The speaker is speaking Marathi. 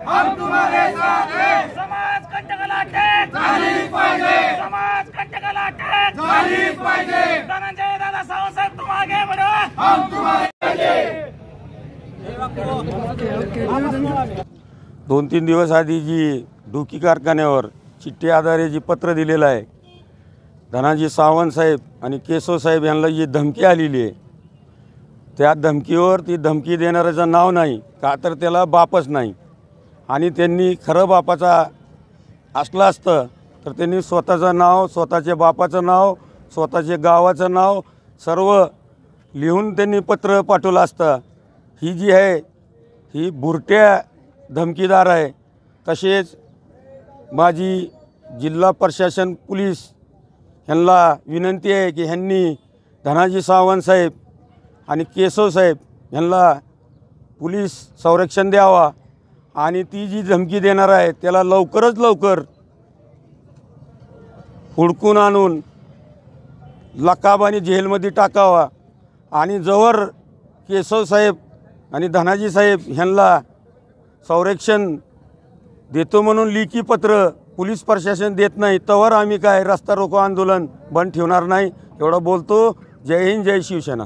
हम तुम्हारे साथ हैं। समाज कंटकाला अटक झालीच पाहिजे, समाज कंटकाला अटक झालीच पाहिजे, धनंजय दादा सावंत साहेब तुम आगे बढ़ो। हम तुम्हारे पाहिजे। 2-3 दिवस आधी जी डुकी कारखान्यावर चिठ्ठी आधारे जी पत्र दिलेलं आहे, धनाजी सावंत साहेब आणि केशव साहेब यांना जी धमकी आलेली आहे, त्या धमकीवर ती धमकी देणाऱ्याचं नाव नाही का, तर त्याला बापच नाही। आणि त्यांनी खरं बापाचा असलं असतं तर त्यांनी स्वतःचं नाव, स्वतःच्या बापाचं नाव, स्वतःच्या गावाचं नाव सर्व लिहून त्यांनी पत्र पाठवलं असतं। ही जी आहे ही बुरट्या धमकीदार आहे। तसेच माझी जिल्हा प्रशासन पोलीस यांना विनंती आहे की ह्यांनी धनाजी सावंत साहेब आणि केशव साहेब यांना पोलीस संरक्षण द्यावा आणि ती जी धमकी देणार आहे त्याला लवकरच लवकर हुडकून आणून लकाबाने जेलमध्ये टाकावा। आणि जवळ केशव साहेब आणि धनाजी साहेब यांना संरक्षण देतो म्हणून लेखी पत्र पोलीस प्रशासन देत नाही तवर आम्ही काय रस्ता रोको आंदोलन बंद ठेवणार नाही। एवढं बोलतो। जय हिंद, जय शिवसेना।